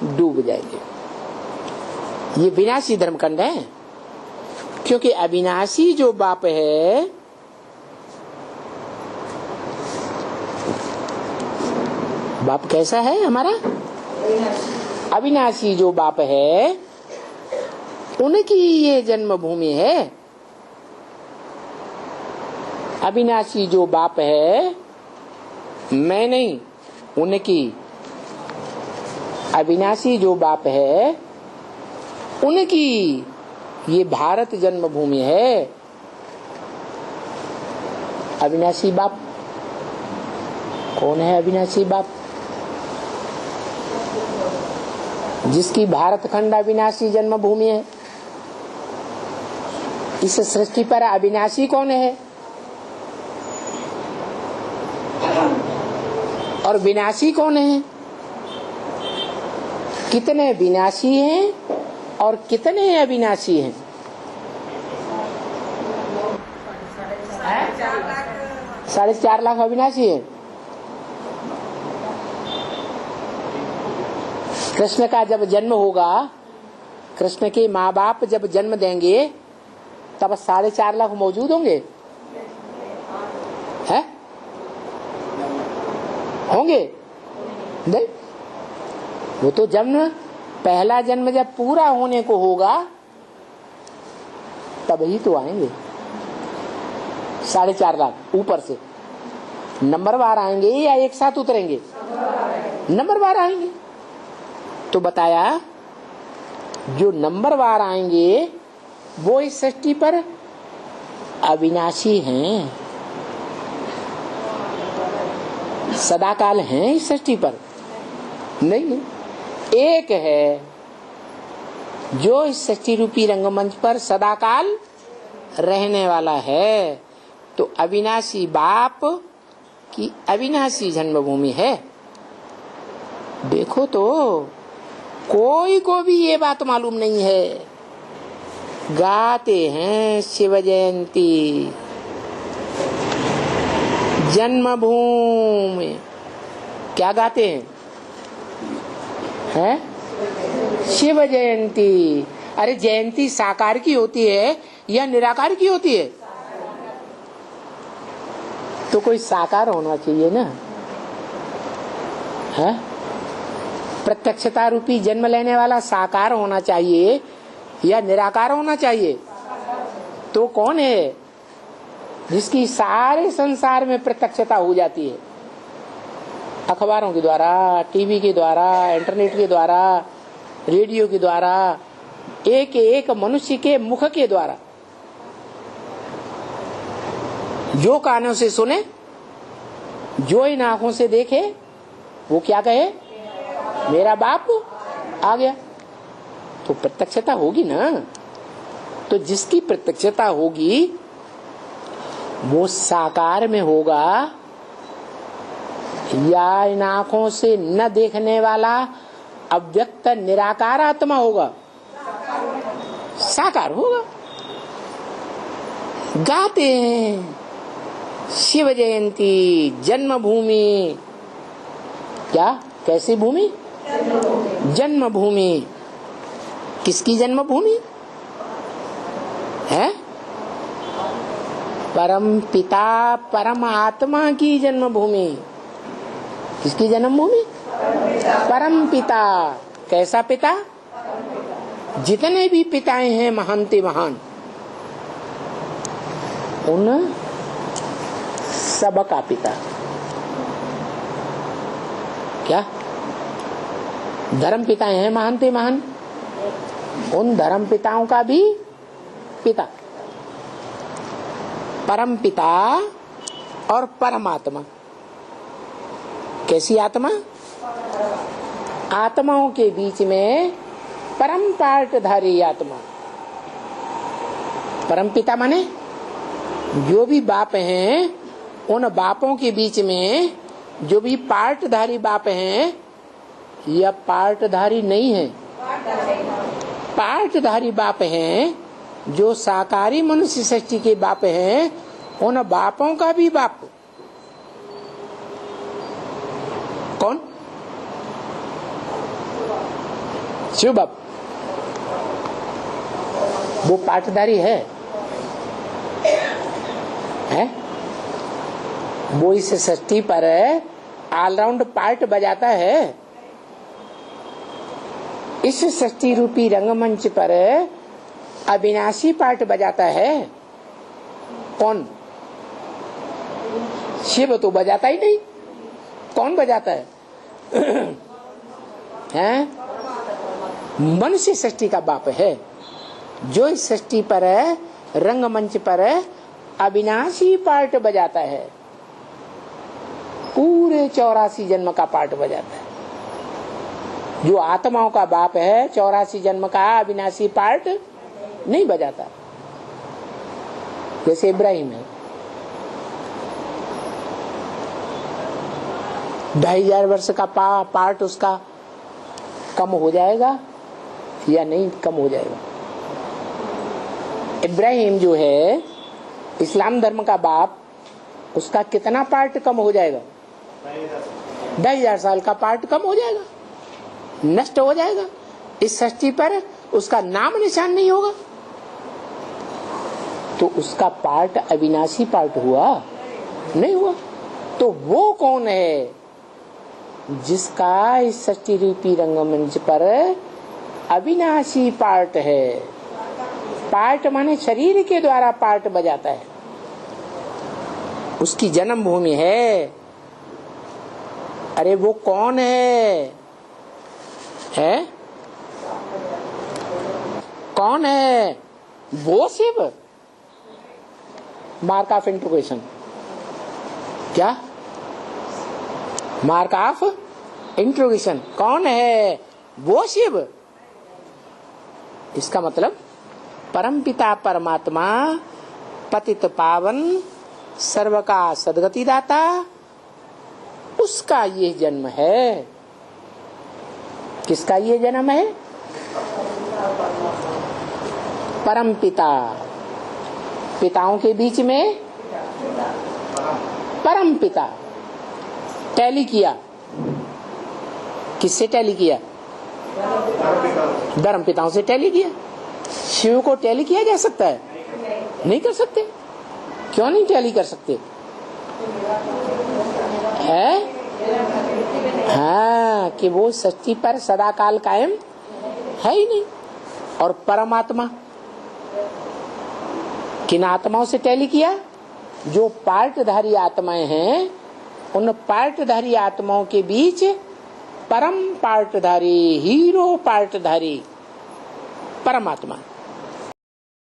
डूब जाएंगे। ये विनाशी धर्मखंड है, क्योंकि अविनाशी जो बाप है बाप कैसा है हमारा? अविनाशी जो बाप है उनकी ये जन्मभूमि है। अविनाशी जो बाप है, मैं नहीं, उनकी। अविनाशी जो बाप है उनकी ये भारत जन्मभूमि है। अविनाशी बाप कौन है? अविनाशी बाप जिसकी भारत खंड अविनाशी जन्मभूमि है। इस सृष्टि पर अविनाशी कौन है और विनाशी कौन है? कितने विनाशी हैं और कितने अविनाशी हैं? 4.5 लाख अविनाशी हैं। कृष्ण का जब जन्म होगा, कृष्ण के माँ बाप जब जन्म देंगे, तब 4.5 लाख मौजूद होंगे? हैं? होंगे नहीं। वो तो जन्म, पहला जन्म जब पूरा होने को होगा तब ही तो आएंगे 4.5 लाख। ऊपर से नंबरवार आएंगे या एक साथ उतरेंगे? नंबरवार आएंगे। तो बताया जो नंबरवार आएंगे वो इस सृष्टि पर अविनाशी हैं, सदाकाल हैं इस सृष्टि पर नहीं। एक है जो इस सृष्टि रूपी रंगमंच पर सदाकाल रहने वाला है। तो अविनाशी बाप की अविनाशी जन्मभूमि है। देखो तो कोई को भी ये बात मालूम नहीं है। गाते हैं शिव जयंती जन्मभूमि, क्या गाते हैं? हैं? शिव जयंती। अरे जयंती साकार की होती है या निराकार की होती है? तो कोई साकार होना चाहिए ना, है? प्रत्यक्षता रूपी जन्म लेने वाला साकार होना चाहिए या निराकार होना चाहिए? तो कौन है जिसकी सारे संसार में प्रत्यक्षता हो जाती है? अखबारों के द्वारा, टीवी के द्वारा, इंटरनेट के द्वारा, रेडियो के द्वारा, एक एक मनुष्य के मुख के द्वारा। जो कानों से सुने, जो इन आंखों से देखे, वो क्या कहे? मेरा बाप आ गया। तो प्रत्यक्षता होगी ना। तो जिसकी प्रत्यक्षता होगी वो साकार में होगा या इन आंखों से न देखने वाला अव्यक्त निराकार आत्मा होगा? साकार होगा। गाते हैं शिव जयंती जन्मभूमि। क्या? कैसी भूमि? जन्मभूमि। किसकी जन्मभूमि है? परम पिता परमात्मा की जन्मभूमि। किसकी जन्मभूमि? परम पिता। कैसा पिता? जितने भी पिताएं हैं महानते महान, उन सबका पिता। क्या? धर्म पिताएं हैं महानते महान, उन धर्म पिताओं का भी पिता। परम पिता और परमात्मा। कैसी आत्मा? आत्माओं के बीच में परम पार्टधारी आत्मा। परम पिता माने जो भी बाप हैं, उन बापों के बीच में जो भी पार्टधारी बाप हैं, या पार्टधारी नहीं है, पार्टधारी बाप हैं, जो साकारी मनुष्य सृष्टि के बाप हैं, उन बापों का भी बाप। कौन? शिव बाप वो पार्टधारी है? वो इस सृष्टि पर ऑलराउंड पार्ट बजाता है। इस सृष्टि रूपी रंगमंच पर अविनाशी पार्ट बजाता है। कौन? शिव तो बजाता ही नहीं। कौन बजाता है? हैं? मनुष्य सृष्टि का बाप है, जो इस सृष्टि पर रंगमंच पर अविनाशी पार्ट बजाता है। पूरे 84 जन्म का पार्ट बजाता है। जो आत्माओं का बाप है 84 जन्म का अविनाशी पार्ट नहीं बजाता। जैसे इब्राहिम है, 2500 वर्ष का पार्ट उसका कम हो जाएगा या नहीं कम हो जाएगा? इब्राहिम जो है इस्लाम धर्म का बाप, उसका कितना पार्ट कम हो जाएगा? 10,000 साल का पार्ट कम हो जाएगा, नष्ट हो जाएगा। इस सृष्टि पर उसका नाम निशान नहीं होगा। तो उसका पार्ट अविनाशी पार्ट हुआ नहीं हुआ। तो वो कौन है जिसका इस सृष्टि रूपी रंगमंच पर अविनाशी पार्ट है? पार्ट माने शरीर के द्वारा पार्ट बजाता है। उसकी जन्म भूमि है। अरे वो कौन है? कौन है? वो शिव। Mark of interrogation. क्या? Mark of interrogation. कौन है? वो शिव। इसका मतलब परमपिता परमात्मा, पतित पावन, सर्व का सद्गति दाता, उसका ये जन्म है। किसका ये जन्म है? परम पिता। पिताओं के बीच में परम पिता। टैली किया। किससे टैली किया? धर्म पिताओं से टैली किया। शिव को टैली किया जा सकता है? नहीं कर सकते। क्यों नहीं टैली कर सकते? है? हाँ, कि वो सृष्टि पर सदा काल कायम है ही नहीं। और परमात्मा किन आत्माओं से टैली किया? जो पार्टधारी आत्माएं हैं, उन पार्टधारी आत्माओं के बीच परम पार्टधारी, हीरो पार्टधारी परमात्मा।